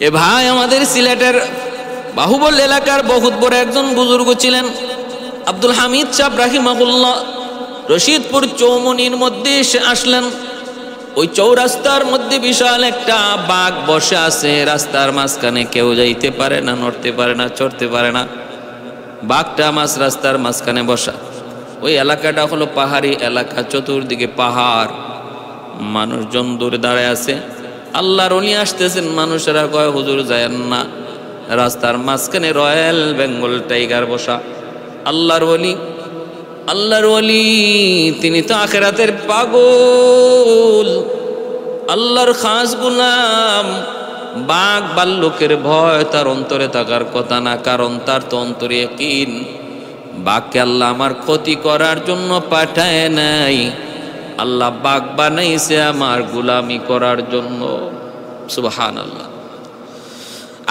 এ ভাই, আমাদের সিলেটের বাহুবল এলাকার বহুত বড় একজন বুজুর্গ ছিলেন আব্দুল হামিদ সাহেব রাহিমাহুল্লাহ। রশিদপুর চৌমনির মধ্যে এসে আসলেন। ওই চৌরাস্তার মধ্যে বিশাল একটা বাঘ বসে আছে রাস্তার মাঝখানে, কেউ যাইতে পারে না, নড়তে পারে না, চড়তে পারে না। বাঘটা মাঝ রাস্তার মাঝখানে বসা। ওই এলাকাটা হলো পাহাড়ি এলাকা, চতুর্দিকে পাহাড়, মানুষজন দূরে দাঁড়ায় আছে। আল্লাহর ওলি আসতেছেন, মানুষেরা কয় হুজুর যায়েন না, রাস্তার মাঝখানে রয়্যাল বেঙ্গল টাইগার বসা। আল্লাহর ওলি তিনি তো আখিরাতের পাগল, আল্লাহর খাস গোলাম। বাঘ ভাল্লুকের ভয় তার অন্তরে থাকার কথা না, কারণ তার তো অন্তরে ইয়াকিন বাঘকে আল্লাহ আমার ক্ষতি করার জন্য পাঠায় নাই, আল্লাহ বাঘ বানাইছে আমার গোলামি করার জন্য। সুবহানাল্লাহ।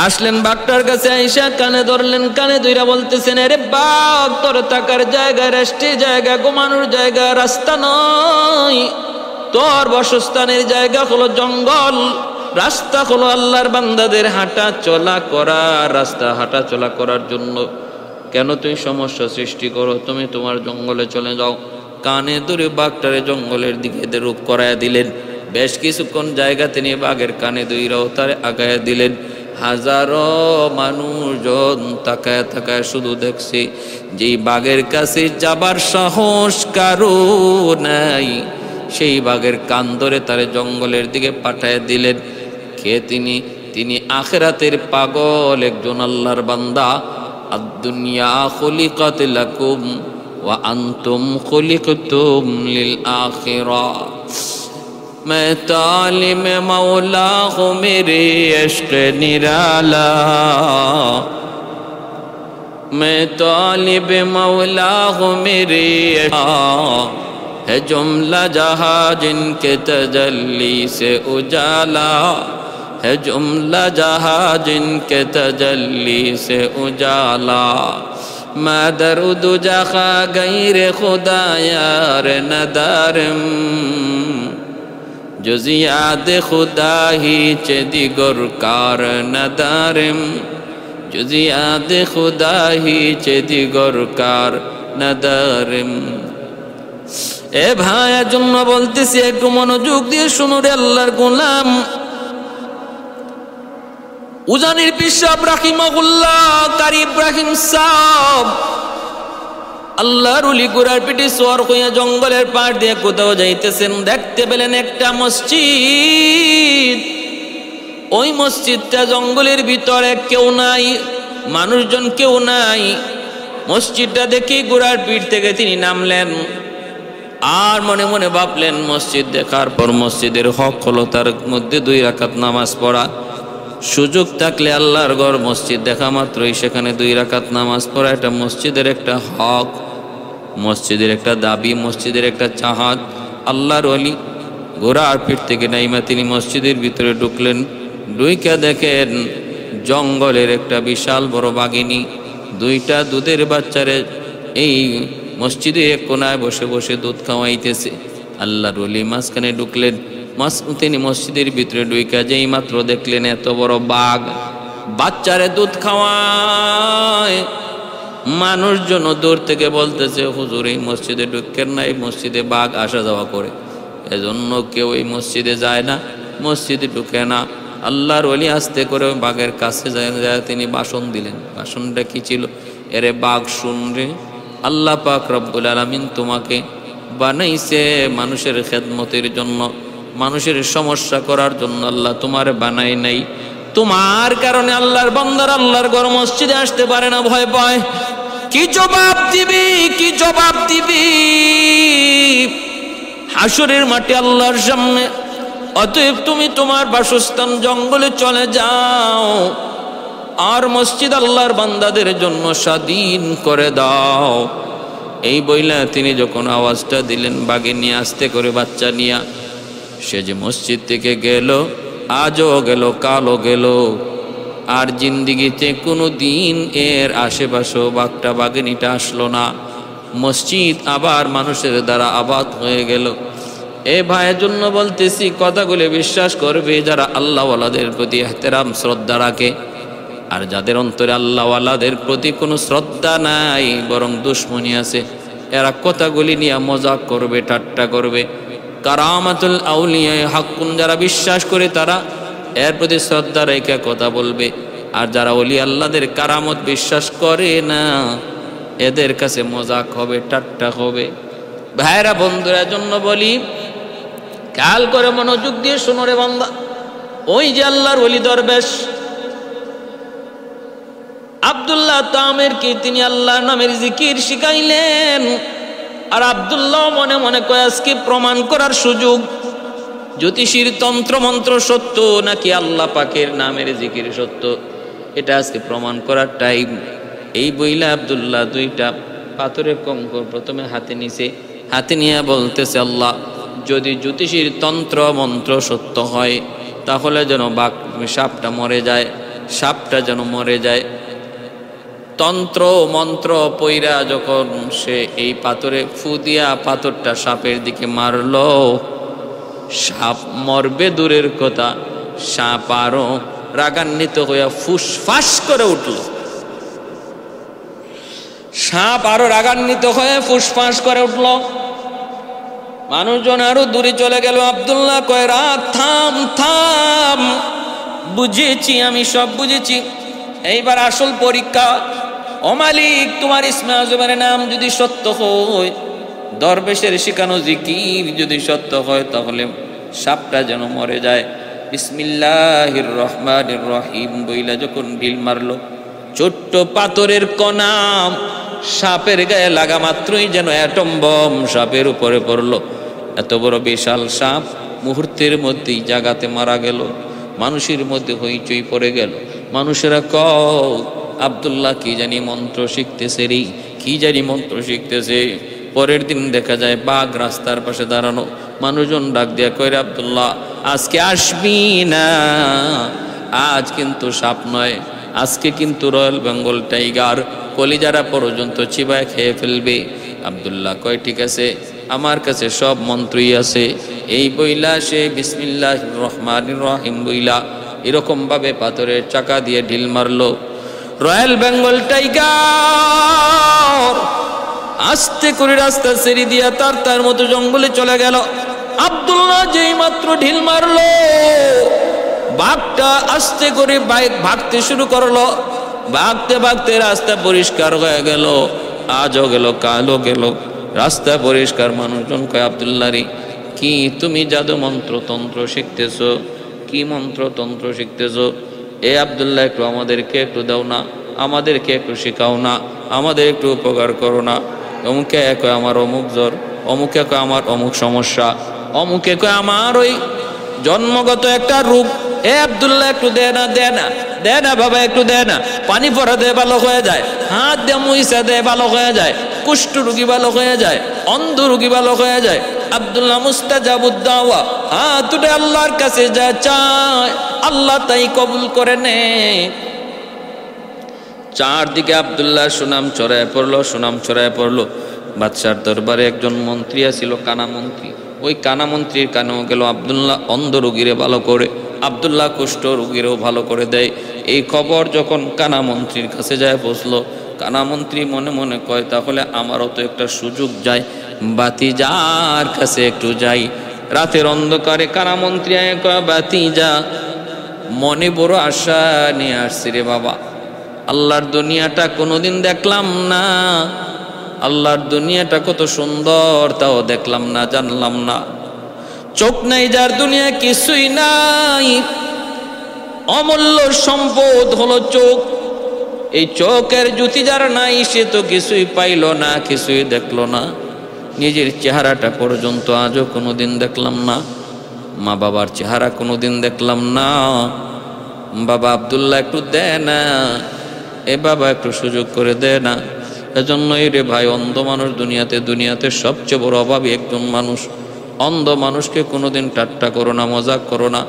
আসলেন বাঘটার কাছে, আইসা কানে ধরলেন, কানে ধইরা বলতেছেন, আরে বাঘ, তোর থাকার জায়গা, রেস্টের জায়গা, ঘুমানোর জায়গা রাস্তা নয়, তোর বাসস্থানের জায়গা হলো জঙ্গল, রাস্তা হলো আল্লাহর বান্দাদের হাঁটা চলা করা রাস্তা, হাঁটা চলা করার জন্য। কেন তুই সমস্যা সৃষ্টি করো? তুমি তোমার জঙ্গলে চলে যাও। কানে ধরে বাঘটারে জঙ্গলের দিকে রূপ করায় দিলেন। বেশ কিছুক্ষণ জায়গা তিনি বাঘের কানে ধইরাও তারে আগায় দিলেন। হাজারো মানুষজন তাকায় তাকায় শুধু দেখছে, যেই বাঘের কাছে যাবার সাহস কারো নাই, সেই বাঘের কান ধরে তারে জঙ্গলের দিকে পাঠায় দিলেন। কে তিনি? তিনি আখিরাতের পাগল একজন আল্লাহর বান্দা। আদ-দুনিয়া খুলিকাত লাকুম ওয়া আনতুম খুলিকতুম লিল আখিরাহ। मैं तालिम मौला हूँ मेरे इश्क निराला, मैं तालिब मौला हूँ मेरे है जुमला जहाँ जिनके तजल्ली से उजाला, है जुमला जहाँ जिनके तजल्ली से उजाला। मैं दरुद जखा गैर खुदा यार नदारम, जुजियाद खुदा ही चे दिगर कार नदारम, जुजियाद खुदा ही चे दिगर कार नदारम। এ ভাইয়ের জন্য বলতেছি, একটু মনোযোগ দিয়ে শুনো রে আল্লাহর গোলাম। উজানির পীর সাহেব রাহিমাহুল্লাহ, কারি ইব্রাহিম সাহেব আল্লাহর ওলি গোড়ার পিঠে সোয়ার হইয়া জঙ্গলের পাড় দিয়ে কোথাও যাইতেছেন। দেখতে পেলেন একটা মসজিদ। ওই মসজিদটা জঙ্গলের ভিতরে, কেউ নাই, মানুষজন কেউ নাই। মসজিদটা দেখি গোড়ার পিঠ থেকে তিনি নামলেন, আর মনে মনে ভাবলেন, মসজিদ দেখার পর মসজিদের হক হলো তার মধ্যে 2 রাকাত নামাজ পড়া। সুযোগ থাকলে আল্লাহর ঘর মসজিদ দেখা মাত্রই সেখানে 2 রাকাত নামাজ পড়া, এটা মসজিদের একটা হক, মসজিদের একটা দাবি, মসজিদের একটা চাহাত। আল্লাহর ওলি ঘোড়ার পিঠ থেকে নাইমা তিনি মসজিদের ভিতরে ঢুকলেন। ঢুইকা দেখেন জঙ্গলের একটা বিশাল বড় বাঘিনী 2টা দুধের বাচ্চারে এই মসজিদে এক কোনায় বসে বসে দুধ খাওয়াইতেছে। আল্লাহর ওলি মাঝখানে ঢুকলেন। তিনি মসজিদের ভিতরে ঢুইকা যেই মাত্র দেখলেন এত বড় বাঘ বাচ্চারে দুধ খাওয়ায়। মানুষজন দূর থেকে বলতেছে, হুজুর এই মসজিদে ঢুকেন না, এই মসজিদে বাঘ আসা যাওয়া করে, এজন্য কেউ এই মসজিদে যায় না, মসজিদে ঢুকে না। আল্লাহর ওলি আস্তে করে বাঘের কাছে যায়, তিনি ভাষণ দিলেন। ভাষণটা কি ছিল? এরে বাঘ শুন রে, আল্লাহ পাক রব্বুল আলামিন তোমাকে বানাইছে মানুষের খেদমতের জন্য, মানুষের সমস্যা করার জন্য আল্লাহ তোমারে বানাই নাই। তোমার কারণে আল্লাহর বান্দার আল্লাহর ঘর মসজিদে আসতে পারে না, ভয় পায়। কি জবাব দিবি? কি জবাব দিবি হাসরের মাঠে আল্লাহর সামনে? অতএব তুমি তোমার বাসস্থান জঙ্গলে চলে যাও, আর মসজিদ আল্লাহর বান্দাদের জন্য স্বাধীন করে দাও। এই বইলা তিনি যখন আওয়াজটা দিলেন, বাগে নিয়ে আসতে করে বাচ্চা নিয়া সে যে মসজিদ থেকে গেল, আজও গেল, কালও গেল, আর জিন্দিগিতে কোনো দিন এর আশেপাশেও বাঘটা বাঘিনীটা আসলো না। মসজিদ আবার মানুষের দ্বারা আবাদ হয়ে গেল। এ ভাইয়ের জন্য বলতেছি, কথাগুলো বিশ্বাস করবে যারা আল্লাহওয়ালাদের প্রতি এহতেরাম শ্রদ্ধা রাখে। আর যাদের অন্তরে আল্লাহওয়ালাদের প্রতি কোনো শ্রদ্ধা নাই, বরং দুশ্মনী আছে, এরা কথাগুলি নিয়ে মজাক করবে, ঠাট্টা করবে। কারামাতুল আউলিয়া হাক্কুন, যারা বিশ্বাস করে তারা এর প্রতি শ্রদ্ধা রেখে কথা বলবে। আর যারা ওলি আল্লাহদের কারামত বিশ্বাস করে না, এদের কাছে মজাক হবে, ঠাট্টা হবে। ভাইরা বন্ধুরা জন্য বলি, খেয়াল করে মনোযোগ দিয়ে শোনো রে বান্দা। ওই যে আল্লাহর ওলি দরবেশ আব্দুল্লাহ তামের কি তিনি আল্লাহর নামের জিকির শিখাইলেন। আর আব্দুল্লাহ মনে মনে কয় আজকে প্রমাণ করার সুযোগ, জ্যোতিষীর তন্ত্র মন্ত্র সত্য নাকি আল্লাহ পাকের নামের জিকির সত্য, এটা আজকে প্রমাণ করার টাইম। এই বইলা আব্দুল্লাহ দুইটা পাথরের কঙ্কর প্রথমে হাতে নিছে, হাতে নিয়ে বলতেছে, আল্লাহ যদি জ্যোতিষীর তন্ত্র মন্ত্র সত্য হয় তাহলে যেন সাপটা মরে যায়, সাপটা যেন মরে যায়। তন্ত্র মন্ত্র পইরা যখন সে এই পাথরে ফু দিয়া পাথরটা সাপের দিকে মারল, সাপ মরবে দূরের কথা, সাপ আরো রাগান্বিত হইয়া ফুসফাস করে উঠল। সাপ আরো রাগান্বিত হয়ে ফুসফাস করে উঠল। মানুষজন আরো দূরে চলে গেল। আব্দুল্লাহ কয়, রাগ, থাম থাম, বুঝেছি, আমি সব বুঝেছি, এইবার আসল পরীক্ষা। ও মালিক, তোমার ইসমে আজমের নাম যদি সত্য হয়, দরবেশের শিখানো জিকির যদি সত্য হয়, তাহলে সাপটা যেন মরে যায়। বিসমিল্লাহির রহমানির রহিম বইলা যখন ঢিল মারলো, ছোট্ট পাথরের কণা সাপের গায়ে লাগা মাত্রই যেন অ্যাটম বম সাপের উপরে পড়ল। এত বড় বিশাল সাপ মুহূর্তের মধ্যেই জাগাতে মারা গেল। মানুষের মধ্যে হইচই পড়ে গেল। মানুষেরা আব্দুল্লাহ কি জানি মন্ত্র শিখতেছে রে, কি জানি মন্ত্র শিখতেছে। পরের দিন দেখা যায় বাঘ রাস্তার পাশে দাঁড়ানো। মানুষজন ডাক দিয়া কয়, আব্দুল্লাহ আজকে আসবি না, আজ কিন্তু সাপ নয়, আজকে কিন্তু রয়্যাল বেঙ্গল টাইগার কলিজারা পর্যন্ত চিবায় খেয়ে ফেলবে। আব্দুল্লাহ কয়, ঠিক আছে, আমার কাছে সব মন্ত্রই আছে। এই বইলা সে বিসমিল্লাহির রহমানির রহিম বইলা এরকম ভাবে পাথরের চাকা দিয়ে ঢিল মারলো। রয়্যাল বেঙ্গল টাইগার আস্তে করে রাস্তা ছেড়ে দিয়া তার মতো জঙ্গলে চলে গেল। আব্দুল্লাহ যেই মাত্র ঢিল মারলো, বাঘটা আস্তে করে ভাগতে শুরু করলো। ভাগতে ভাগতে রাস্তা পরিষ্কার হয়ে গেল। আজও গেল, কালও গেল, রাস্তা পরিষ্কার। মানুষজন কয়, আব্দুল্লাহ রে, কি তুমি জাদু মন্ত্র তন্ত্র শিখতেছো? কি মন্ত্র তন্ত্র শিখতেছো? এ আব্দুল্লাহ, একটু আমাদেরকে একটু দাও না, আমাদেরকে একটু শেখাও না, আমাদের একটু উপকার করো না। অমুকে কয় আমার অমুক জ্বর, অমুকে কয় আমার অমুক সমস্যা, অমুকে কয় আমার ওই জন্মগত একটা রোগ। এ আব্দুল্লাহ একটু দে না, দে না, দে না বাবা, একটু দে না। পানি পরা দে, ভালো হয়ে যায়। হাত দে, মুইসা দে, ভালো হয়ে যায়। কুষ্ঠ রোগী ভালো হয়ে যায়, অন্ধ রোগী ভালো হয়ে যায়। আব্দুল্লাহ মুস্তাজাবুদ দাওয়া, হাত উঠে আল্লাহর কাছে যা চায় আল্লাহ তাই কবুল করে নে। চারদিকে আব্দুল্লাহ সুনাম ছড়ায় পড়লো, সুনাম ছড়ায় পড়লো। বাদশার দরবারে একজন মন্ত্রী ছিল, কানা মন্ত্রী। ওই কানা মন্ত্রীর কানেও গেল। আব্দুল্লাহ অন্ধ রোগীরে ভালো করে, আব্দুল্লাহ কুষ্ঠ রোগীরেও ভালো করে দেয়। এই খবর যখন কানা মন্ত্রীর কাছে যায় পৌঁছলো, কানা মন্ত্রী মনে মনে কয়, তাহলে আমারও তো একটা সুযোগ যায়, বাতিজার কাছে একটু যাই। রাতের অন্ধকারে কানা মন্ত্রী কয়, বাতিজা, মনে বড় আশা নিয়ে আসছি রে বাবা। আল্লাহর দুনিয়াটা কোনোদিন দেখলাম না, আল্লাহর দুনিয়াটা কত সুন্দর তাও দেখলাম না, জানলাম না। চোখ নাই যার দুনিয়া কিছুই নাই, অমূল্য সম্পদ হলো চোখ। এই চোখের জ্যোতি যার নাই, সে তো কিছুই পাইল না, কিছুই দেখলো না। নিজের চেহারাটা পর্যন্ত আজও কোনোদিন দেখলাম না, মা বাবার চেহারা কোনোদিন দেখলাম না। বাবা আব্দুল্লাহ একটু দে না, এ বাবা একটু সুযোগ করে দে না। এজন্যই রে ভাই, অন্ধ মানুষ দুনিয়াতে সবচেয়ে বড় অভাবী একজন মানুষ। অন্ধ মানুষকে কোনোদিন ঠাট্টা করো না, মজাক করো না।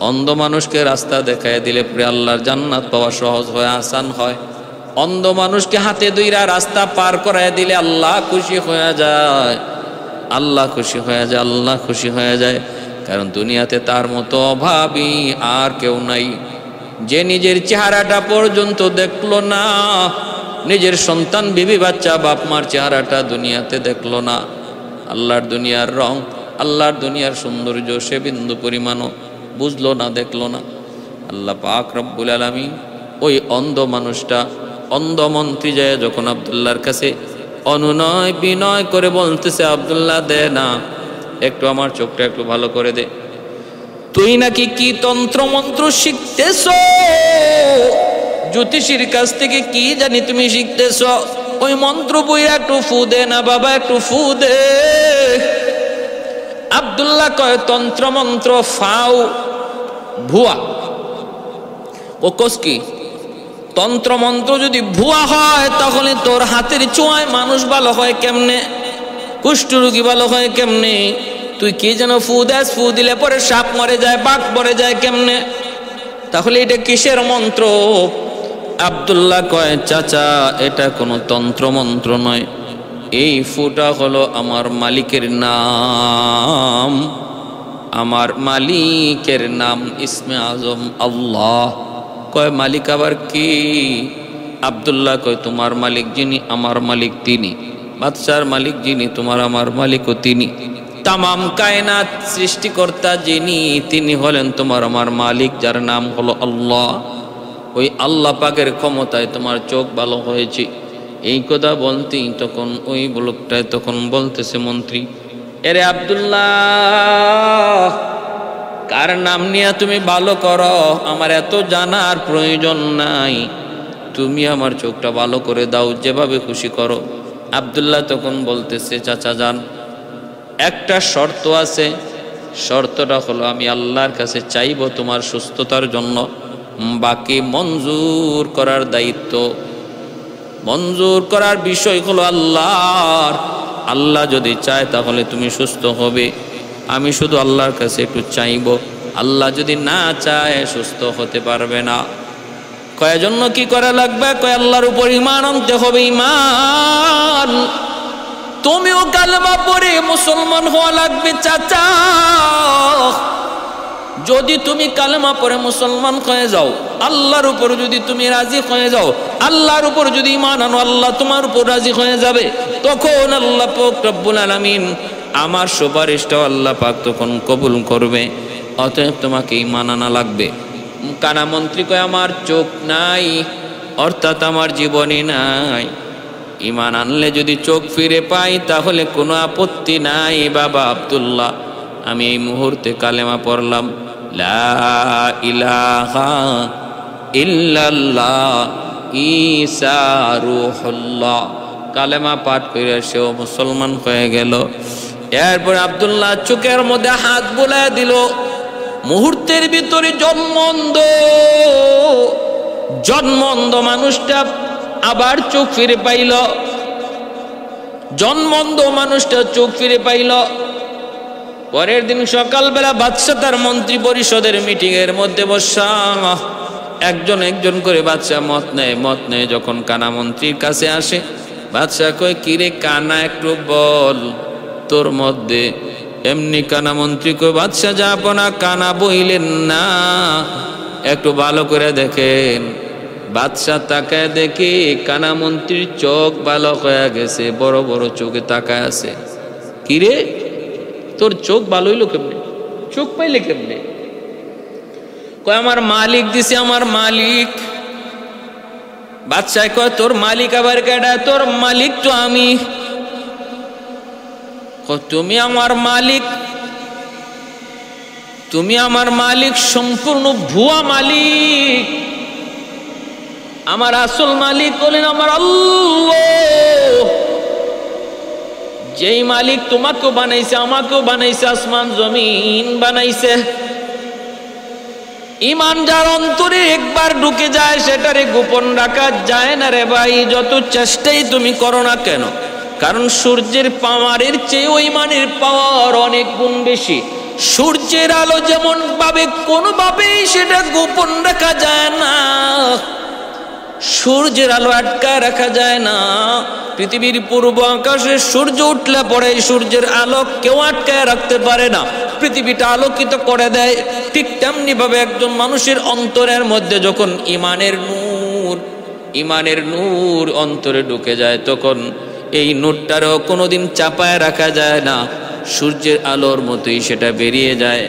অন্ধ মানুষকে রাস্তা দেখায় দিলে পরে আল্লাহর জান্নাত পাওয়া সহজ হয়, আসান হয়। অন্ধ মানুষকে হাতে ধইরা রাস্তা পার করায় দিলে আল্লাহ খুশি হয়ে যায়। আল্লাহ খুশি হয়ে যায়, আল্লাহ খুশি হয়ে যায়। কারণ দুনিয়াতে তার মতো অভাবী আর কেউ নাই, যে নিজের চেহারাটা পর্যন্ত দেখলো না, নিজের সন্তান বিবি বাচ্চা বাপ মার চেহারাটা দুনিয়াতে দেখলো না, আল্লাহর দুনিয়ার রং, আল্লাহর দুনিয়ার সৌন্দর্য সে বিন্দু পরিমাণও বুঝলো না, দেখলো না। আল্লাহ পাক রব্বুল আলামিন ওই অন্ধ মানুষটা, অন্ধ মন্ত্রী যায় যখন আব্দুল্লাহর কাছে অনুনয় বিনয় করে বলতেছে, আব্দুল্লাহ দে না, একটু আমার চোখটা একটু ভালো করে দে। তুই নাকি কি তন্ত্র মন্ত্র শিখতেছ, জ্যোতিষীর কাছ থেকে কি জানি তুমি শিখতেছ, ওই মন্ত্র বই একটু ফু দে না বাবা, একটু ফু দে। আব্দুল্লাহ কয় তন্ত্র মন্ত্র ফাও, ভুয়া। ও কোস কি তন্ত্র মন্ত্র যদি ভুয়া হয় তাহলে তোর হাতের ছোঁয়ায় মানুষ ভালো হয় কেমনে, কুষ্ঠরোগী ভালো হয় কেমনে, তুই কি যেন ফু দেস, ফু দিলে পরে সাপ মরে যায়, বাঘ মরে যায় কেমনে, তাহলে এটা কিসের মন্ত্র? আব্দুল্লাহ কয় চাচা এটা কোনো তন্ত্র মন্ত্র নয়, এই ফুটা হলো আমার মালিকের নাম, আমার মালিকের নাম ইসমে আজম আল্লাহ। কয় মালিক আবার কি? আব্দুল্লাহ কয় তোমার মালিক যিনি আমার মালিক তিনি, বাদশার মালিক যিনি তোমার আমার মালিকও তিনি, তামাম কায়নাত সৃষ্টিকর্তা যিনি তিনি হলেন তোমার আমার মালিক, যার নাম হলো আল্লাহ। ওই আল্লাহ পাকের ক্ষমতায় তোমার চোখ ভালো হয়েছে। এই কথা বলতেই তখন ওই লোকটায় তখন বলতেছে মন্ত্রী, এরে আব্দুল্লাহ কার নাম নিয়ে তুমি ভালো করো, আমার এত জানার প্রয়োজন নাই, তুমি আমার চোখটা ভালো করে দাও, যেভাবে খুশি করো। আব্দুল্লাহ তখন বলতেছে চাচা যান, একটা শর্ত আছে, শর্তটা হলো আমি আল্লাহর কাছে চাইব তোমার সুস্থতার জন্য, বাকি মঞ্জুর করার দায়িত্ব, মঞ্জুর করার বিষয় হলো আল্লাহর। আল্লাহ যদি চায় তাহলে তুমি সুস্থ হবে, আমি শুধু আল্লাহর কাছে একটু চাইব, আল্লাহ যদি না চায় সুস্থ হতে পারবে না। কয় জন্য কি করা লাগবে? কয় আল্লাহর উপর ঈমান আনতে হবে। ঈমান, তুমিও কালেমা পড়ে মুসলমান হওয়া লাগবে চাচা। যদি তুমি কালেমা পড়ে মুসলমান হয়ে যাও, আল্লাহর উপর যদি তুমি রাজি হয়ে যাও, আল্লাহর উপর যদি ঈমান আনো, আল্লাহ তোমার উপর রাজি হয়ে যাবে, তখন আল্লাহ পাক রব্বুল আলামিন আমার সুপারিশটাও আল্লাহ পাক তখন কবুল করবে। অতএব তোমাকে ঈমান আনা লাগবে। কানা মন্ত্রী কয় আমার চোখ নাই, অর্থাৎ আমার জীবনই নাই, ঈমান আনলে যদি চোখ ফিরে পাই তাহলে কোনো আপত্তি নাই। বাবা আব্দুল্লাহ আমি এই মুহূর্তে কালেমা পড়লাম, লা ইলাহা ইল্লাল্লাহ ঈসা রূহুল্লাহ, কালেমা পাঠ করে সেও মুসলমান হয়ে গেল। এরপর আব্দুল্লাহ চোখের মধ্যে হাত বুলায় দিল, মুহূর্তের ভিতরে জন্মন্ধ মানুষটা আবার চোখ ফিরে পাইল, জন্মন্ধ মানুষটা চোখ ফিরে পাইল। পরের দিন সকালবেলা বাদশা তার মন্ত্রী পরিষদের মিটিং এর মধ্যে বসা, একজন একজন করে বাদশা মত নেয়। যখন কানা মন্ত্রীর কাছে আসে, বাদশা কয় কিরে কানা একটু বল তোর মধ্যে। এমনি কানা মন্ত্রী কয় বাদশা যাব না, কানা বইলেন না, একটু ভালো করে দেখেন। বাদশা তাকায় দেখে কানা মন্ত্রীর চোখ ভালো হয়ে গেছে, বড় বড় চোখে তাকায় আছে। কিরে তোর চোখ ভালো হইলো কেমনে, চোখ পাইলে কেমনে? কয় আমার মালিক দিছে, আমার মালিক। বাদশাহ কয় তোর মালিক আবার কেডা? তোর মালিক তো আমি। তুমি আমার মালিক? তুমি আমার মালিক সম্পূর্ণ ভুয়া মালিক। আমার আসল মালিক বলেন আমার আল্লাহ, যেই মালিক তোমাকেও বানাইছে, আমাকেও বানাইছে, আসমান জমিন বানাইছে। ঈমান যার অন্তরে একবার ঢুকে যায় সেটারে গোপন রাখা যায় না রে ভাই, যত চেষ্টাই তুমি করো না কেন। কারণ সূর্যের পাওয়ারের চেয়ে ওই ঈমানের পাওয়ার অনেক গুণ বেশি। সূর্যের আলো যেমন ভাবে কোনোভাবেই সেটা গোপন রাখা যায় না, সূর্যের আলো আটকায় রাখা যায় না। পৃথিবীর পূর্ব আকাশে সূর্য উঠলে পরে সূর্যের আলো কেউ আটকায় রাখতে পারে না, পৃথিবীটা আলোকিত করে দেয়। ঠিক তেমনি ভাবে একজন মানুষের অন্তরের মধ্যে যখন ইমানের নূর অন্তরে ঢুকে যায়, তখন এই নূরটারও কোনোদিন চাপায় রাখা যায় না, সূর্যের আলোর মতোই সেটা বেরিয়ে যায়।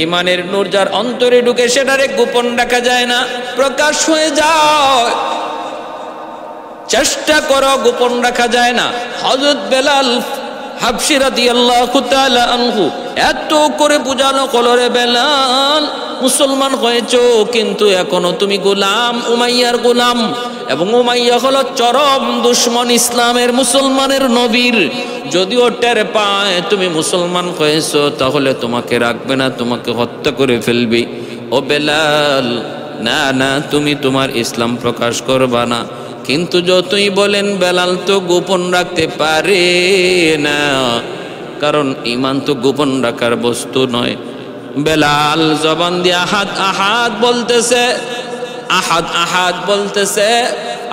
ইমানের নূর যার অন্তরে ঢুকে সেটারে গোপন রাখা যায় না, প্রকাশ হয়ে যায়। চেষ্টা করো, গোপন রাখা যায় না। হযরত বেলাল হাবশী রাদিয়াল্লাহু তাআলা আনহু এত করে বুঝানো কলরে, বেলাল মুসলমান হয়েছো কিন্তু এখনো তুমি গোলাম, উমাইয়ার গোলাম, এবং উমাইয়া হলো চরম দুশমন ইসলামের, মুসলমানের নবীর। যদিও টের পায় তুমি মুসলমান হয়েছো তাহলে তোমাকে রাখবে না, তোমাকে হত্যা করে ফেলবে। ও বেলাল, না না, তুমি তোমার ইসলাম প্রকাশ করবা না। কিন্তু যতই বলেন বেলাল তো গোপন রাখতে পারে না, কারণ ঈমান তো গোপন রাখার বস্তু নয়। বেলাল জবান দিয়ে আহাদ আহাদ বলতেছে, আহাদ আহাদ বলতেছে।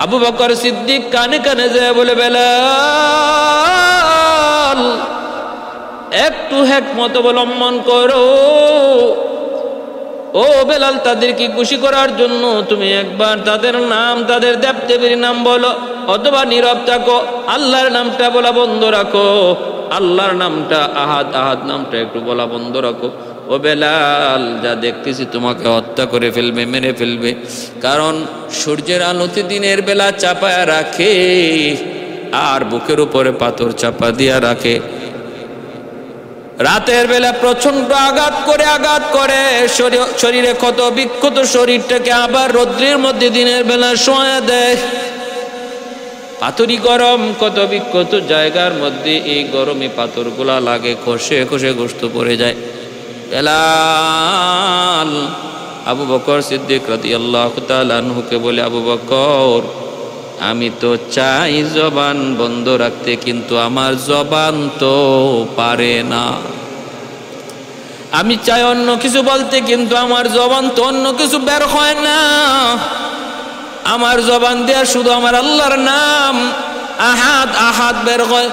আবু বকর সিদ্দিক কানে কানে যায় বলে, বেলাল একটু হিকমত অবলম্বন করো। ও বেলাল, তাদেরকে খুশি করার জন্য তুমি একবার তাদের নাম, তাদের দেবদেবীর নাম বলো, অথবা নীরব থাকো, আল্লাহর নামটা বলা বন্ধ রাখো, আল্লাহর নামটা আহাদ আহাদ নামটা একটু বলা বন্ধ রাখো। ও বেলাল, যা দেখতেছি তোমাকে হত্যা করে ফেলবে, মেরে ফেলবে। কারণ সূর্যের আলোতে দিনের বেলা চাপায়া রাখে, আর বুকের উপরে পাথর চাপা দিয়া রাখে। রাতের বেলা প্রচন্ড আঘাত করে শরীরে ক্ষত বিক্ষত শরীরটাকে আবার রৌদ্রের মধ্যে দিনের বেলা শোয়া দেয়। পাথরই গরম, ক্ষত বিক্ষত জায়গার মধ্যে এই গরমে পাথরগুলা লাগে, খসে খসে গোশত পড়ে যায়। বেলাল আবু বকর সিদ্দিক রাদিয়াল্লাহু তাআলা আনহুকে বলে, আবু বকর, আমি তো চাই জবান বন্ধ রাখতে, কিন্তু আমার জবান তো পারে না। আমি চাই অন্য কিছু বলতে, কিন্তু আমার জবান তো অন্য কিছু বের হয় না। আমার জবান দেয়া শুধু আমার আল্লাহর নাম আহাদ আহাদ বের হয়,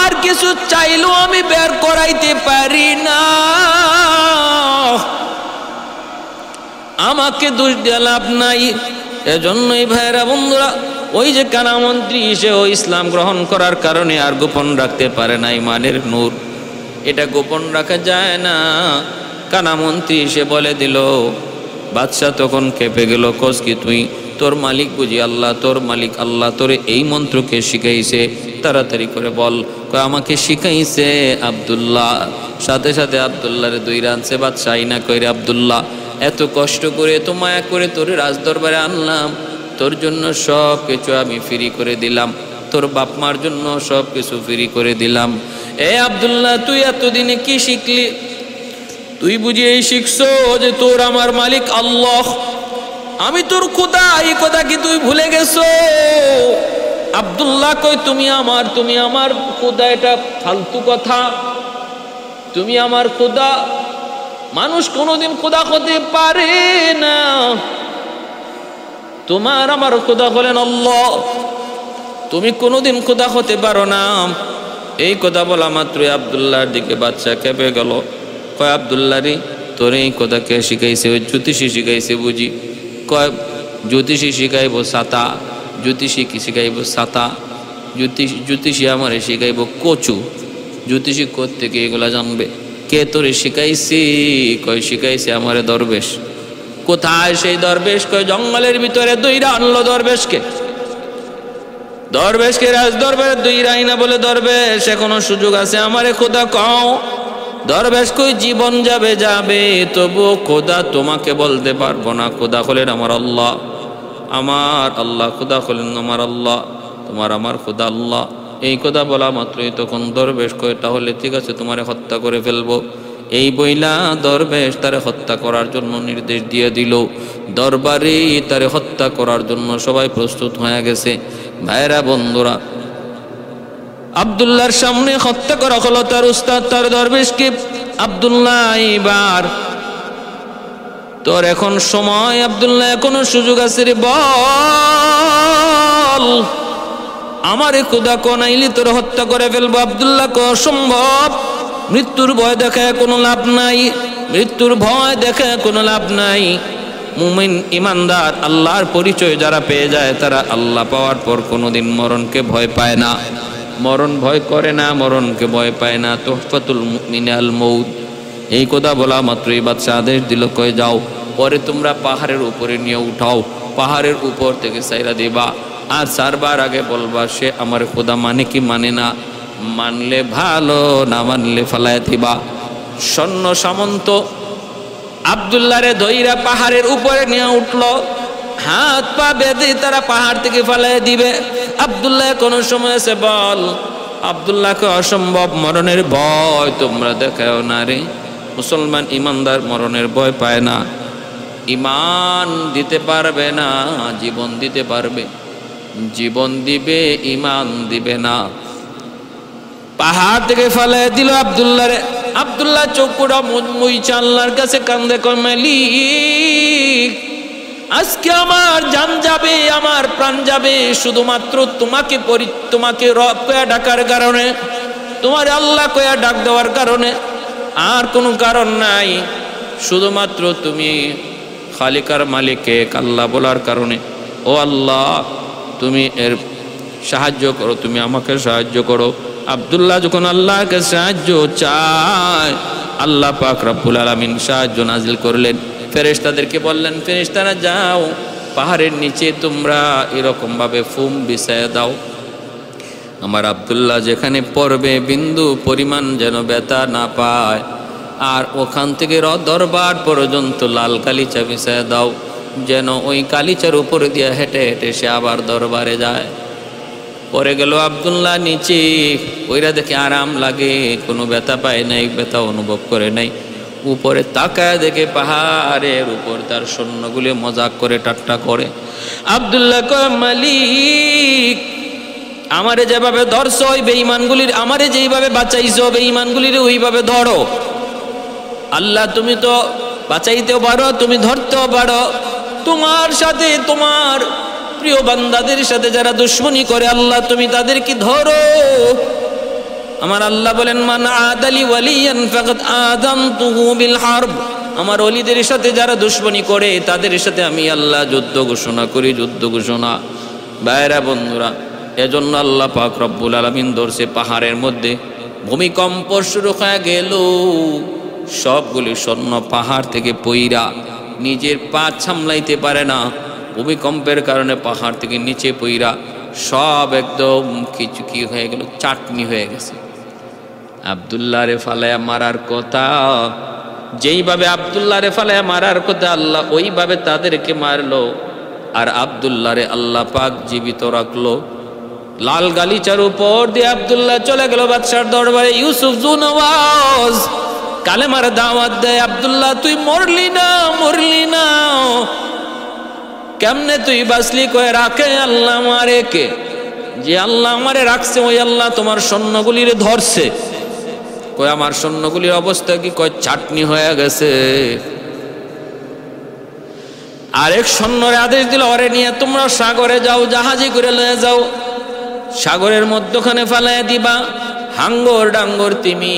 আর কিছু চাইলেও আমি বের করাইতে পারি না। আমাকে দোষ দিয়ে লাভ নাই। এজন্যই ভাইরা বন্ধুরা, ওই যে কানামন্ত্রী, সেও ইসলাম গ্রহণ করার কারণে আর গোপন রাখতে পারে না ইমানের নূর, এটা গোপন রাখা যায় না। কানামন্ত্রী সে বলে দিল, বাদশাহ তখন কেঁপে গেল, কস কি তুই, তোর মালিক বুঝি আল্লাহ, তোর মালিক আল্লাহ তোরে এই মন্ত্রকে শিখাইছে, তাড়াতাড়ি করে বল। আমাকে শিখাইছে আব্দুল্লাহ। সাথে সাথে আব্দুল্লাহরে দুই রানছে বাদশাহ আইনা কইরে, আব্দুল্লাহ এত কষ্ট করে, এত মায়া করে তোরে রাজদরবারে আনলাম, তোর জন্য সব কিছু আমি ফ্রি করে দিলাম, তোর বাপ মার জন্য সব কিছু ফ্রি করে দিলাম। এ আব্দুল্লাহ, তুই এতদিনে কি শিখলি? তুই বুঝি এই শিখছো যে তোর আমার মালিক আল্লাহ, আমি তোর খোদা, এই কথা কি তুই ভুলে গেছো? আব্দুল্লাহ কই, তুমি আমার খোদা, এটা ফালতু কথা। তুমি আমার খোদা, মানুষ কোনোদিন খোদা হতে পারে না। তোমার আমার খোদা হলেন আল্লাহ, তুমি কোনোদিন খোদা হতে পারো না। এই কথা বলা মাত্রই আব্দুল্লাহর দিকে বাদশা খেপে গেল। কয়, আব্দুল্লাহ রে, তোর এই কথা কে শিখাইছে? ওই জ্যোতিষী শিখাইছে বুঝি? কয়, জ্যোতিষী শিখাইব ছাতা, জ্যোতিষী কি শিখাইব ছাতা, জ্যোতিষী আমারে শিখাইব কচু, জ্যোতিষী কোত্থেকে এগুলা জানবে? কে তোরে শিখাইছি? কয়, শিখাইছে আমারে দরবেশ। কোথায় সেই দরবেশ? কয়, জঙ্গলের ভিতরে দুইরা আনলো দরবেশকে। দরবেশকে রাজ দরবারে দুইরা আইনা বলে, দরবেশ এখনো সুযোগ আছে, আমারে খোদা কও। দরবেশ কই, জীবন যাবে যাবে, তবু খোদা তোমাকে বলতে পারবো না। খোদা হলেন আমার আল্লাহ, আমার আল্লাহ খোদা হলেন আমার আল্লাহ, তোমার আমার খোদা আল্লাহ। এই কথা বলা মাত্রই তখন দরবেশ কয়, তাহলে ঠিক আছে, তোমারে হত্যা করে ফেলবো। এই বইলা দরবেশ তারে হত্যা করার জন্য নির্দেশ দিয়ে দিল। দরবারে তারে হত্যা করার জন্য সবাই প্রস্তুত হয়ে গেছে। ভাইরা বন্ধুরা, আব্দুল্লাহর সামনে হত্যা করা হলো তার উস্তাদ, তার দরবেশকে। আব্দুল্লাহ, এইবার তোর এখন সময়, আব্দুল্লাহ এখনো সুযোগ আছে রে, বল বল, আমারে খোদা কোনাইলি তোর হত্যা করে ফেলবো। আব্দুল্লাহ কো অসম্ভব, মৃত্যুর ভয় দেখে কোনো লাভ নাই, মৃত্যুর ভয় দেখে কোনো লাভ নাই। মুমিন ইমানদার আল্লাহর পরিচয় যারা পেয়ে যায় তারা আল্লাহ পাওয়ার পর কোনোদিন মরণকে ভয় পায় না, মরণ ভয় করে না, মরণকে ভয় পায় না। তুহফাতুল মুমিন আল মউত। এই কথা বলা মাত্রই বাদশা আদেশ দিল, কয়ে যাও, পরে তোমরা পাহাড়ের উপরে নিয়ে উঠাও, পাহাড়ের উপর থেকে সাইরা দিবা, আর চারবার আগে বলবা সে আমার খোদা মানে কি মানে না, মানলে ভালো, না মানলে ফালায় দিবা। সৈন্য সামন্ত আব্দুল্লাহ রে ধইরা পাহাড়ের উপরে নিয়ে উঠলো, হাত পা বেঁধে তারা পাহাড় থেকে ফালায় দিবে। আব্দুল্লাহ কোন সময় এসে বল, আব্দুল্লাহকে অসম্ভব, মরণের ভয় তোমরা দেখাও না রে। মুসলমান ইমানদার মরণের ভয় পায় না, ইমান দিতে পারবে না, জীবন দিতে পারবে, জীবন দিবে, ইমান দিবে না। পাহাড় থেকে ফালায় দিল আব্দুল্লাহ রে। আব্দুল্লাহ চোখটা মুইছে আল্লাহর কাছে কান্দে, কয় মালিক, আজকে আমার জান যাবে, আমার প্রাণ যাবে শুধুমাত্র তোমাকে রব কয়া ডাকার কারণে, তোমার আল্লাহ কয়া ডাক দেওয়ার কারণে, আর কোনো কারণ নাই, শুধুমাত্র তুমি খালিকার মালিকে আল্লাহ বলার কারণে। ও আল্লাহ, তুমি এর সাহায্য করো, তুমি আমাকে সাহায্য করো। আব্দুল্লাহ যখন আল্লাহকে সাহায্য চায়, আল্লাহ পাক রব্বুল আলামিন সাহায্য নাজিল করলেন। ফেরেশতাদেরকে বললেন, ফেরেশতারা যাও, পাহাড়ের নিচে তোমরা এরকম ভাবে ফুম বিছায় দাও, আমার আব্দুল্লাহ যেখানে পড়বে বিন্দু পরিমাণ যেন ব্যথা না পায়। আর ওখান থেকে দরবার পর্যন্ত লাল কালিচা বিছায় দাও, যেন ওই কালিচার উপরে দিয়ে হেঁটে হেঁটে সে আবার দরবারে যায়। পরে গেল আব্দুল্লাহ নিচে, ওইরা দেখে আরাম লাগে, কোনো ব্যথা পায় নাই, ব্যথা অনুভব করে নাই। উপরে তাকায় দেখে পাহাড়ের উপর তার সৈন্যগুলি মজাক করে ঠাট্টা করে। আব্দুল্লাহ কয়, মালিক, আমারে যেভাবে ধরছো ওই বেঈমানগুলির, আমারে যেইভাবে বাঁচাইছো বেঈমানগুলির ওইভাবে ধরো। আল্লাহ, তুমি তো বাঁচাইতেও পারো, তুমি ধরতেও পারো। তোমার সাথে, তোমার প্রিয় বান্দাদের সাথে যারা দুশ্মনী করে, আল্লাহ তুমি তাদেরকে ধরো। আমার আল্লাহ বলেন, মান আদালি ওয়ালিয়ান ফাকাদ আযানতুহু বিল হারব। আমার ওলিদের সাথে যারা দুশ্মনী করে তাদের সাথে আমি আল্লাহ যুদ্ধ ঘোষণা করি, যুদ্ধ ঘোষণা। ভাইরা বন্ধুরা, এজন্য আল্লাহ পাক রব্বুল আলামিন ধরছে পাহাড়ের মধ্যে। ভূমিকম্প শুরু হয়ে গেল, সবগুলি সৈন্য পাহাড় থেকে পইরা নিজের পা সামলাইতে পারে না, ভূমিকম্পের কারণে পাহাড় থেকে নিচে পইরা সব একদম কিছু কি হয়ে গেল, চাটনি হয়ে গেছে। আব্দুল্লাহ রে ফালায়া মারার কথা, যেইভাবে আব্দুল্লাহ রে ফালায়া মারার কথা আল্লাহ ওইভাবে তাদেরকে মারলো। আর আব্দুল্লাহ রে আল্লাহ পাক জীবিত রাখলো। লাল গালিচার উপর দিয়ে আব্দুল্লাহ চলে গেল বাদশার দরবারে। ইউসুফ জুনওয়াজ কালেমার দাওয়াত দেয়, আব্দুল্লাহ তুই মরলি না, মরলি না, কেমনে তুই বাঁচলি? কয়ে, রাখে আল্লাহ আমারে কে, যে আল্লাহ আমারে রাখছে ওই আল্লাহ তোমার সৈন্যগুলিরে ধরছে। কয়, আমার সৈন্যগুলির অবস্থা কি? কয়, চাটনি হয়ে গেছে। আরেক সৈন্যরে আদেশ দিল, ওরে নিয়ে তোমরা সাগরে যাও, জাহাজে করে লয়ে যাও, সাগরের মধ্যখানে ফালাইয়া দিবা, হাঙ্গর ডাঙ্গর তিমি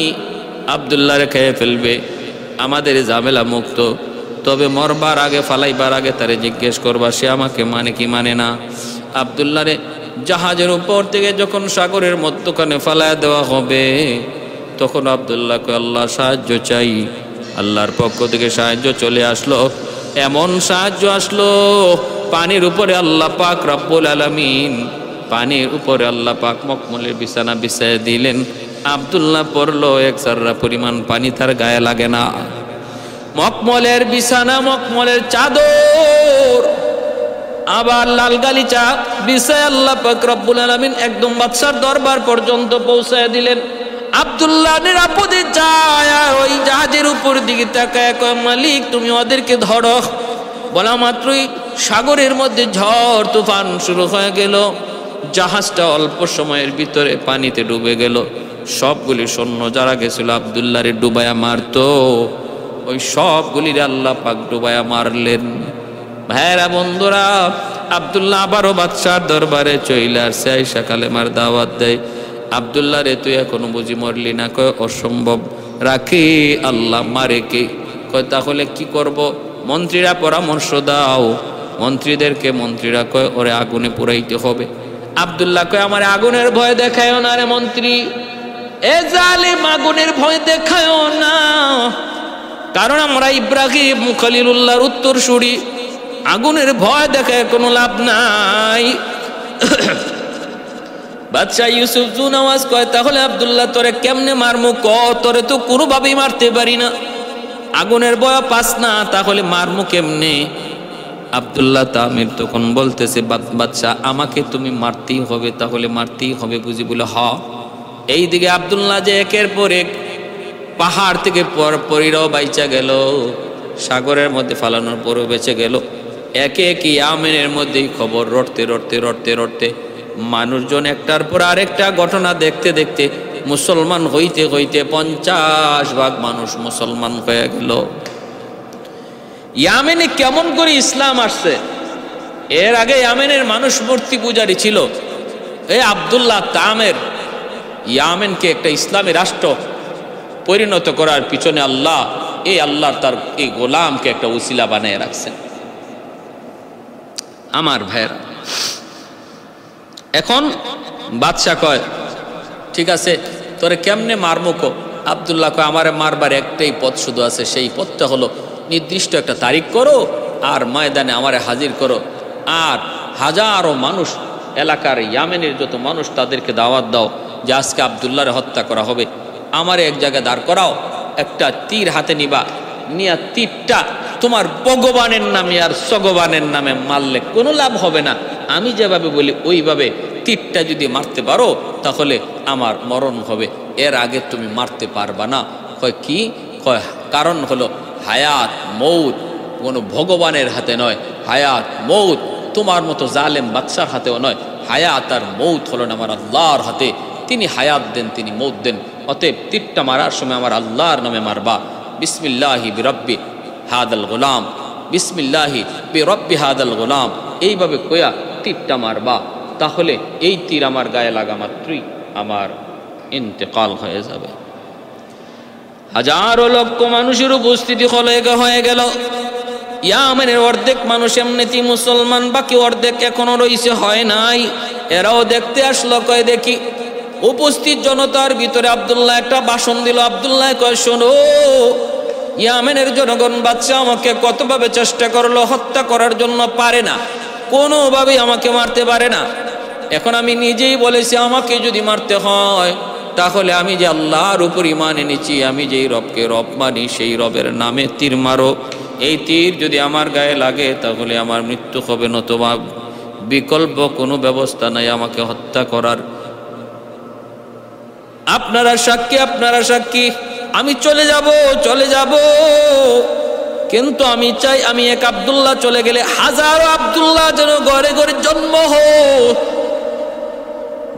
আব্দুল্লাহরে খেয়ে ফেলবে, আমাদের ঝামেলা মুক্ত। তবে মরবার আগে, ফালাইবার আগে তারে জিজ্ঞেস করবা সে আমাকে মানে কি মানে না। আব্দুল্লাহরে জাহাজের উপর থেকে যখন সাগরের মধ্যখানে ফালাইয়া দেওয়া হবে, তখন আব্দুল্লাহকে আল্লাহ সাহায্য চাই। আল্লাহর পক্ষ থেকে সাহায্য চলে আসলো। এমন সাহায্য আসলো, পানির উপরে আল্লাহ পাক রব্বুল আলামিন, পানির উপরে আল্লাহ পাক মখমলের বিছানা বিছায় দিলেন। আব্দুল্লাহ পড়লো, এক সাররা পরিমাণ পানি তার গায়ে লাগে না। মখমলের বিছানা, মখমলের চাদর, আবার লাল গালিচা বিছায় আল্লাহ পাক রব্বুল আলামিন একদম বাদশার দরবার পর্যন্ত পৌঁছায় দিলেন। আব্দুল্লাহ নিরাপদে যায়, ওই জাহাজের উপর দিকে তাকায় কয়, মালিক তুমি ওদেরকে ধরো। বলা মাত্রই সাগরের মধ্যে ঝড় তুফান শুরু হয়ে গেল। জাহাজটা অল্প সময়ের ভিতরে পানিতে ডুবে গেল। সবগুলি সৈন্য যারা গেছিল আব্দুল্লাহরে ডুবায়া মারতো, ওই সবগুলির আল্লাহ পাক ডুবায়া মারলেন। ভাইরা বন্ধুরা, আব্দুল্লাহ আবারও বাদশার দরবারে চইলা আসছে, আইসা কালেমার দাওয়াত দেয়। আব্দুল্লাহ রে তুই এখনো বুঝি মরলি না? কয় অসম্ভব, রাখি আল্লাহ মারে কে? কয় তাহলে কি করব? মন্ত্রীরা পরামর্শ দাও। মন্ত্রীরা কয় ওরে আগুনে পুরাইতে হবে। আব্দুল্লাহ কয় আমার আগুনের ভয় দেখায়ও না রে মন্ত্রী, এ জালিম আগুনের ভয় দেখায়ও না, কারণ আমরা ইব্রাহিম খলিলুল্লাহর উত্তরসূরি, আগুনের ভয় দেখায় কোনো লাভ নাই। বাদশাহ ইউসুফ জুনাওয়াজ কয় তাহলে আব্দুল্লাহ তোরে কেমনে মারমু? ক তোরে তো কোনোভাবেই মারতে পারি না, আগুনের ভয় পাস না, তাহলে মারমু কেমনে? আব্দুল্লাহ তামির তখন বলতেছে বাদশাহ আমাকে তুমি মারতেই হবে, তাহলে মারতেই হবে বুঝি? বলে হ। এইদিকে আব্দুল্লাহ যে একের পর এক পাহাড় থেকে পরিরাও বাইচা গেল, সাগরের মধ্যে ফালানোর পরও বেঁচে গেল। একে একে ইয়ামেনের মধ্যেই খবর রটতে মানুষজন একটার পর আরেকটা ঘটনা দেখতে দেখতে মুসলমান হইতে 50 ভাগ মানুষ মুসলমান হয়ে গেল। ইয়ামেনে কেমন করে ইসলাম আসছে? এর আগে ইয়ামেনের মানুষ মূর্তি পূজারী ছিল। এই আব্দুল্লাহ তামের ইয়ামেনকে একটা ইসলামী রাষ্ট্র পরিণত করার পিছনে আল্লাহ তার এই গোলামকে একটা উসিলা বানিয়ে রাখছেন। আমার ভাইয়েরা, এখন বাদশা কয় ঠিক আছে তোরে কেমনে মারমু কো? আব্দুল্লাহ কয় আমারে মারবার একটাই পথ শুধু আছে, সেই পথটা হলো নির্দিষ্ট একটা তারিখ করো আর ময়দানে আমারে হাজির করো, আর হাজারো মানুষ, এলাকার ইয়ামেনের যত মানুষ তাদেরকে দাওয়াত দাও যে আজকে আব্দুল্লাহরে হত্যা করা হবে। আমারে এক জায়গায় দাঁড় করাও, একটা তীর হাতে নিবা, নিয়া তীরটা তোমার ভগবানের নামে আর সগবানের নামে মারলে কোনো লাভ হবে না। আমি যেভাবে বলি ওইভাবে তীরটা যদি মারতে পারো তাহলে আমার মরণ হবে, এর আগে তুমি মারতে পারবা না। কয় কি? কয় কারণ হলো হায়াত মৌত কোনো ভগবানের হাতে নয়, হায়াত মৌত তোমার মতো জালেম বাদশার হাতেও নয়, হায়াত আর মৌত হলো না আমার আল্লাহর হাতে। তিনি হায়াত দেন, তিনি মৌত দেন। অতএব তীরটা মারার সময় আমার আল্লাহর নামে মারবা। বিসমিল্লাহি বিরব্বি হাদাল গোলাম, বিসমিল্লাহি বিরব্বি হাদাল গোলাম, এইভাবে কয়া তীরটা মারবা, তাহলে এই তীর আমার গায়ে লাগা মাত্রই আমার ইন্তেকাল হয়ে যাবে। হাজারো লক্ষ মানুষের উপস্থিতি হয়ে গেল। ইয়ামেনের অর্ধেক মানুষ এমনিতেই মুসলমান, বাকি অর্ধেক এখনো রয়েছে, হয় নাই। এরাও দেখতে আসলো। কয় দেখি। উপস্থিত জনতার ভিতরে আব্দুল্লাহ একটা ভাষণ দিল। আব্দুল্লাহ কয় শোনো, ইয়ামেনের জনগণ বাদশা আমাকে কতভাবে চেষ্টা করলো হত্যা করার জন্য, পারে না, কোনোভাবেই আমাকে মারতে পারে না। এখন আমি নিজেই বলেছি আমাকে যদি মারতে হয় তাহলে আমি যে আল্লাহর উপর ঈমান এনেছি, আমি যেই রবকে রব মানি সেই রবের নামে তীর মারো। এই তীর যদি আমার গায়ে লাগে তাহলে আমার মৃত্যু হবে, নতুবা বিকল্প কোনো ব্যবস্থা নাই আমাকে হত্যা করার। আপনারা সাক্ষী, আমি চলে যাব, কিন্তু আমি চাই আমি এক আব্দুল্লাহ চলে গেলে হাজারো আব্দুল্লাহ যেন ঘরে ঘরে জন্ম হোক।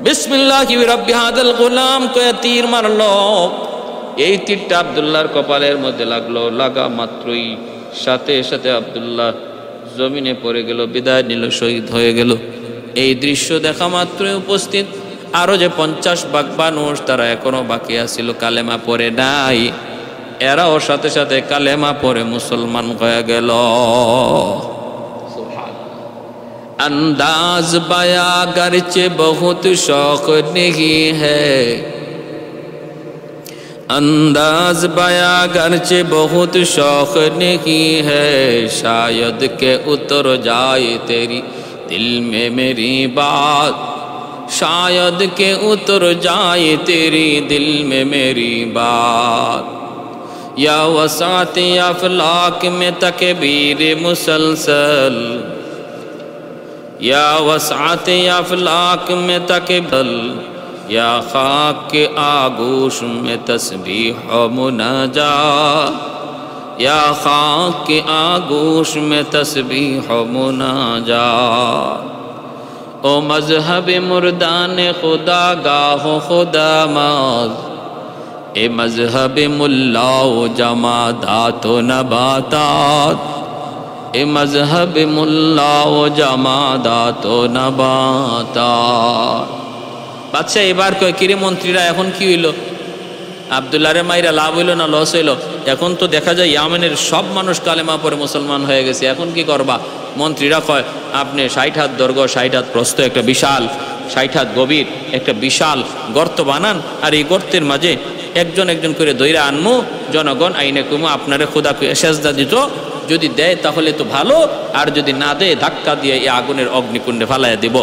বিসমিল্লাহি বিরব্বি হাদাল গোলাম কয়ে তীর মারলো। এই তীরটা আব্দুল্লাহর কপালের মধ্যে লাগলো, লাগা মাত্রই সাথে সাথে আব্দুল্লাহ জমিনে পড়ে গেল, বিদায় নিল, শহীদ হয়ে গেল। এই দৃশ্য দেখা মাত্রই উপস্থিত আরো যে 50 ভাগ মানুষ তারা এখনো বাকি আছিল, কালেমা পড়ে নাই, এরাও সাথে সাথে কালেমা পড়ে মুসলমান হয়ে গেল। अंदाज बया गरचे बहुत शौक नहीं है, अंदाज बया गरचे बहुत शौक नहीं है, शायद के उतर जाए तेरी दिल में मेरी बात, शायद के उतर जाए तेरी दिल में मेरी बात, या वसात अफलाक में तकबीर मुसलसल, या वसात अफलाक में तकबल, या खाक के आगोश में तस्बीह मुनाजात, या खाक के आगोश में तस्बीह मुनाजात। ओ मजहब मुर्दान खुदा गाहो खुदा माज, ए मजहब मुल्ला जमादात नबातात, এ মজহবে মুল্লা ও জামাদাত ও নাবাতাত। বাদশাহ এবার কয়, কিরে মন্ত্রীরা এখন কি হইল? আব্দুল্লাহ রে মাইরা লাভ হইল না লস হইল? এখন তো দেখা যায় ইয়ামেনের সব মানুষ কালেমা পরে মুসলমান হয়ে গেছে, এখন কি করবা? মন্ত্রীরা কয়, আপনি 60 হাত দৈর্ঘ্য 60 হাত প্রস্থ একটা বিশাল, 60 হাত গভীর একটা বিশাল গর্ত বানান, আর এই গর্তের মাঝে একজন একজন করে দইরা আনমু, জনগণ আইনে কুমু আপনারে খোদা সেজদা দিত, যদি দেয় তাহলে তো ভালো, আর যদি না দেয় ধাক্কা দিয়ে এই আগুনের অগ্নিকুণ্ডে ফালাইয়া দিব।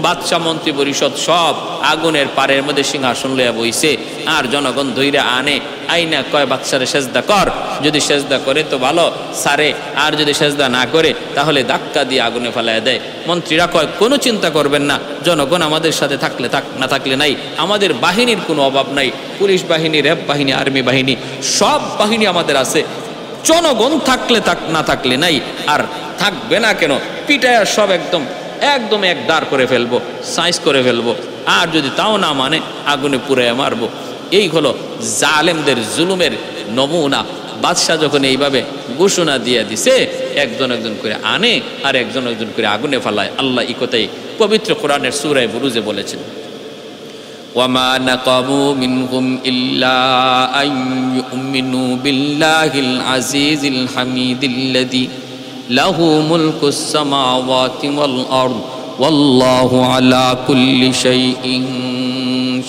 বাদশাহ মন্ত্রী পরিষদ সব আগুনের পাড়ের মধ্যে সিংহাসন লইয়া বইছে, আর জনগণ ধইরা আনে, আইনা কয় বাদশারে সেজদা কর, যদি সেজদা করে তো ভালো সারে, আর যদি সেজদা না করে তাহলে ধাক্কা দিয়ে আগুনে ফেলাইয়া দেয়। মন্ত্রীরা কয়, কোনো চিন্তা করবেন না, জনগণ আমাদের সাথে থাকলে থাক, না থাকলে নাই, আমাদের বাহিনীর কোনো অভাব নাই, পুলিশ বাহিনী, র্যাব বাহিনী, আর্মি বাহিনী, সব বাহিনী আমাদের আছে, জনগণ থাকলে থাক, না থাকলে নাই, আর থাকবে না কেন, পিটায়া সব একদম একদম এক দাঁড় করে ফেলবো, সাইজ করে ফেলবো, আর যদি তাও না মানে আগুনে পুড়াইয়া মারবো। এই হলো জালেমদের জুলুমের নমুনা। বাদশাহ যখন এইভাবে ঘোষণা দিয়ে দিছে, একজন একজন করে আনে আর একজন একজন করে আগুনে ফালায়। আল্লাহ এই কথাই পবিত্র কোরআনের সূরা বুরুজে বলেছেন, ওয়ামা নাকামু মিনহুম ইল্লা আন ইউমিনু বিল্লাহিল আজিজিল হামিদিল্লাযী লাহু মুলকুস সামাওয়াতি ওয়াল আরদ ওয়াল্লাহু আলা কুল্লি শাইইন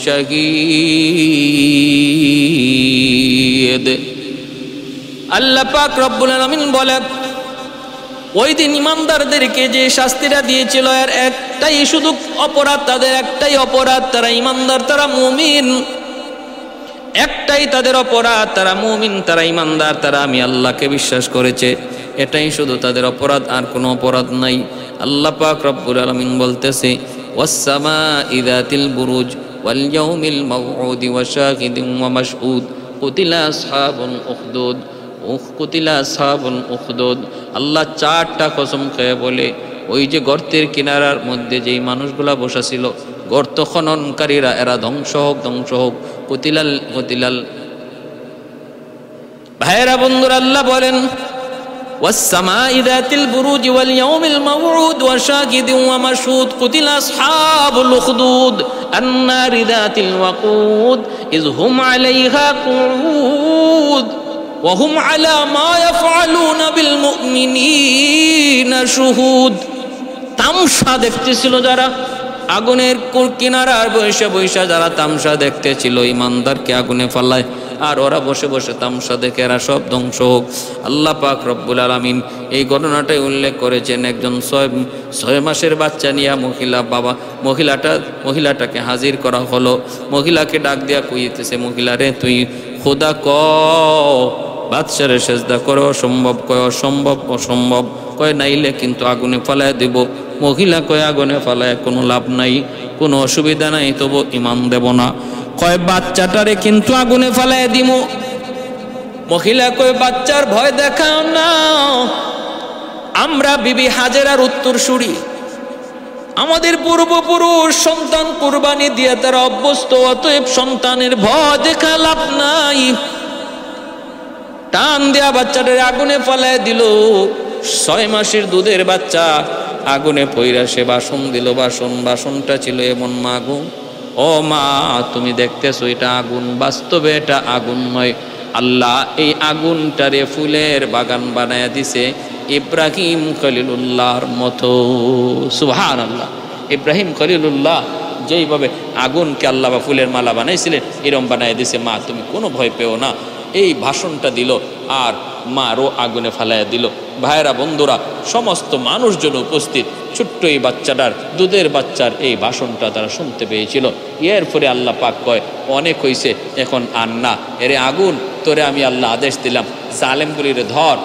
শাহীদ। আল্লাহ পাক রব্বুল আলামিন বলেন, ওই দিন ইমানদারদেরকে যে শাস্তিটা দিয়েছিল এর একটাই শুধু অপরাধ, তাদের একটাই অপরাধ, তারা ইমানদার, তারা মুমিন, একটাই তাদের অপরাধ, তারা মুমিন, তারা ইমানদার, তারা আমি আল্লাহকে বিশ্বাস করেছে, এটাই শুধু তাদের অপরাধ, আর কোনো অপরাধ নাই। আল্লাহ পাক রব্বুল আলামিন বলতেছে, ওয়াস-সামা'i যাতিল বুরুজ ওয়াল ইয়াউমিল মাউউদি ওয়া শাহিদিন ওয়া মাশহুদ কুতিলা আসহাবুল উখদুদ কুতিলা আসহাবুল উখদুদ। আল্লাহ 4টা কসম খেয়ে বলে, ওই যে গর্তের কিনারার মধ্যে যেই মানুষগুলা বসা ছিল, গর্ত খননকারীরা, এরা ধ্বংস হোক, ধ্বংস হোক। কুতিলাল কুতিলাল ভাইরা বন্ধুরা, আল্লাহ বলেন, ওয়াস-সামা'i যাতিল বুরুজ ওয়াল ইয়াউমিল মাউউদ ওয়া শাহিদিন ওয়া মাশহুদ কুতিলা আসহাবুল উখদুদ আন-নারি যাতিল ওয়াকুদ ইয হুম আলাইহা কুউদ ওয়া হুম আলা মা ইয়াফআলুনা বিল মুমিনিনা শুহুদ। তামসা দেখতেছিল যারা, আগুনের কিনারার বৈশা বৈশা যারা তামসা দেখতেছিল, ইমানদারকে আগুনে ফালায়, আর ওরা বসে বসে তামসা দেখে এরা সব ধ্বংস হোক। আল্লাহ পাক রব্বুল আলামিন এই ঘটনাটাই উল্লেখ করেছেন। একজন 6 মাসের বাচ্চা নিয়ে মহিলাটাকে হাজির করা হলো। মহিলাকে ডাক দিয়া কইতেছে, মহিলা রে, তুই খোদা ক বাদশারে সেজদা করে, অসম্ভব কয়, অসম্ভব অসম্ভব কয়, নাইলে কিন্তু আগুনে ফালায় দেব। মহিলা কয়, আগুনে ফালায় কোনো লাভ নাই, কোনো অসুবিধা নাই, তবু ইমান দেব না। কয়, বাচ্চাটারে কিন্তু আগুনে ফালায় দিব। মহিলা কয়, বাচ্চার ভয় দেখাও না, আমরা বিবি হাজেরার উত্তরসূরি, আমাদের পূর্বপুরুষ সন্তান কুরবানি দিয়ে তারা অভ্যস্ত, অতএব সন্তানের ভয় দেখা লাভ নাই। টান দেয়া বাচ্চাটারে আগুনে ফালায় দিল। 6 মাসের দুধের বাচ্চা আগুনে পইরা সে বাসন দিল। বাসনটা ছিল এমন আগুন। ও মা, তুমি দেখতেছো এটা আগুন, বাস্তবে এটা আগুন নয়। আল্লাহ এই আগুনটারে ফুলের বাগান বানায়া দিছে ইব্রাহিম খলিলুল্লাহর মতো। সুবহানাল্লাহ। ইব্রাহিম খলিলুল্লাহ যেইভাবে আগুনকে আল্লাহ বা ফুলের মালা বানাইছিলেন, এরম বানায় দিছে। মা, তুমি কোনো ভয় পেও না। এই ভাষণটা দিল, আর মারও আগুনে ফালাইয়া দিল। ভাইরা বন্ধুরা, সমস্ত মানুষজন উপস্থিত, ছোট্ট এই বাচ্চাটার, দুধের বাচ্চার এই ভাষণটা তারা শুনতে পেয়েছিল। এরপরে আল্লাহ পাক কয়, অনেক হইছে, এখন আর না, এরে আগুন, তোরে আমি আল্লাহ আদেশ দিলাম, জালেমগুলির ধর।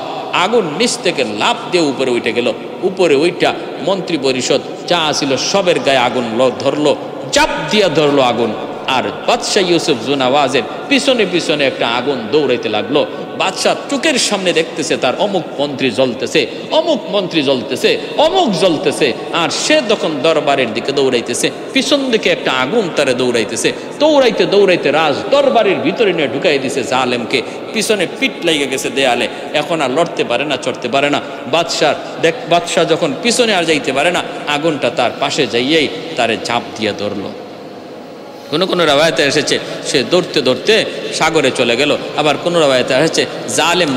আগুন নিচ থেকে লাফ দিয়ে উপরে উঠে গেল। উপরে ওইটা মন্ত্রী পরিষদ যা ছিল সবের গায়ে আগুন ধরলো, চাপ দিয়া ধরলো আগুন। আর বাদশাহ ইউসুফ জুনাওয়াজের পিছনে পিছনে একটা আগুন দৌড়াইতে লাগলো। বাদশাহ চোখের সামনে দেখতেছে তার অমুক মন্ত্রী জ্বলতেছে, অমুক মন্ত্রী জ্বলতেছে, অমুক জ্বলতেছে, আর সে তখন দরবারের দিকে দৌড়াইতেছে, পিছন দিকে একটা আগুন তারে দৌড়াইতেছে। দৌড়াইতে দৌড়াইতে রাজ দরবারের ভিতরে নিয়ে ঢুকাই দিছে জালেমকে। পিছনে পিঠ লেগে গেছে দেয়ালে, এখন আর লড়তে পারে না, চড়তে পারে না। বাদশাহ যখন পিছনে আর যাইতে পারে না, আগুনটা তার পাশে যাইয়েই তারে ঝাঁপ দিয়ে ধরলো। কোনো কোনো রাওয়ায়াতে এসেছে সে দৌড়তে দৌড়তে সাগরে চলে গেল। আবার কোনো রাওয়ায়াতে এসেছে জালেম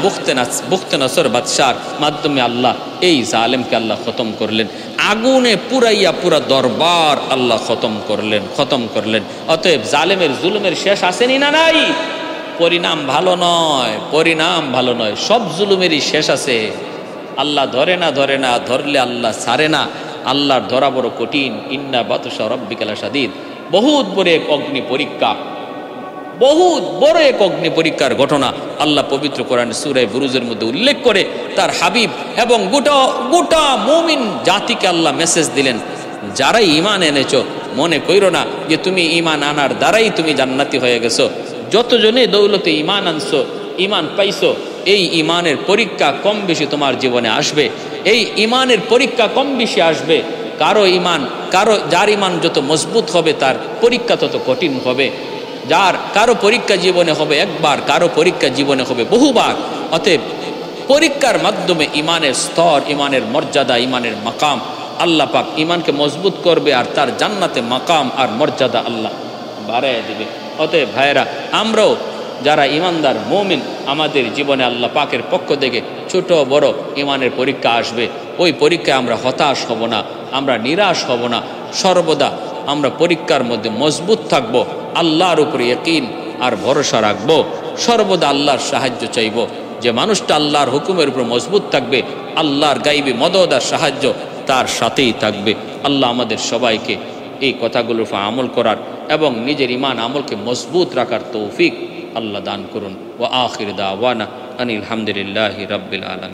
বুখতে নসর বাদশার মাধ্যমে আল্লাহ এই জালেমকে আল্লাহ খতম করলেন। আগুনে পুরাইয়া পুরা দরবার আল্লাহ খতম করলেন। অতএব জালেমের জুলুমের শেষ আসেনি না নাই? পরিণাম ভালো নয়, সব জুলুমেরই শেষ আছে। আল্লাহ ধরে না, ধরলে আল্লাহ ছাড়ে না। আল্লাহর ধরা বড় কঠিন। ইন্না বাতশা রাব্বিকা লাশাদীদ। বহুত বড় এক অগ্নি পরীক্ষার ঘটনা আল্লাহ পবিত্র কোরআন সূরা বুরুজের মধ্যে উল্লেখ করে তার হাবিব এবং গোটা মুমিন জাতিকে আল্লাহ মেসেজ দিলেন, যারাই ঈমান এনেছো মনে কইরো না যে তুমি ঈমান আনার দ্বারাই তুমি জান্নাতি হয়ে গেছো। যতজনে দৌলতে ঈমান আনছো, ঈমান পাইছো, এই ঈমানের পরীক্ষা কম বেশি তোমার জীবনে আসবে। এই ঈমানের পরীক্ষা কম বেশি আসবে। যার ঈমান যত মজবুত হবে তার পরীক্ষা তত কঠিন হবে। কারো পরীক্ষা জীবনে হবে একবার, কারো পরীক্ষা জীবনে হবে বহুবার। অতএব পরীক্ষার মাধ্যমে ঈমানের স্তর, ঈমানের মর্যাদা, ঈমানের মাকাম আল্লাহ পাক ঈমানকে মজবুত করবে, আর তার জান্নাতে মাকাম আর মর্যাদা আল্লাহ বাড়াইয়া দিবে। অতএব ভাইয়েরা, আমরাও যারা ঈমানদার মুমিন, আমাদের জীবনে আল্লাহ পাকের পক্ষ থেকে ছোট বড় ঈমানের পরীক্ষা আসবে। ওই পরীক্ষায় আমরা হতাশ হব না, আমরা নিরাশ হব না। সর্বদা আমরা পরীক্ষার মধ্যে মজবুত থাকব, আল্লাহর উপরে ইয়াকিন আর ভরসা রাখবো, সর্বদা আল্লাহর সাহায্য চাইব। যে মানুষটা আল্লাহর হুকুমের উপর মজবুত থাকবে, আল্লাহর গাইবী মদদ আর সাহায্য তার সাথেই থাকবে। আল্লাহ আমাদের সবাইকে এই কথাগুলোর উপর আমল করার এবং নিজের ঈমান আমলকে মজবুত রাখার তৌফিক আল্লাহ দান করুন। ওয়া আখির দাওয়ানা আনিল হামদুলিল্লাহি রাব্বিল আলামিন।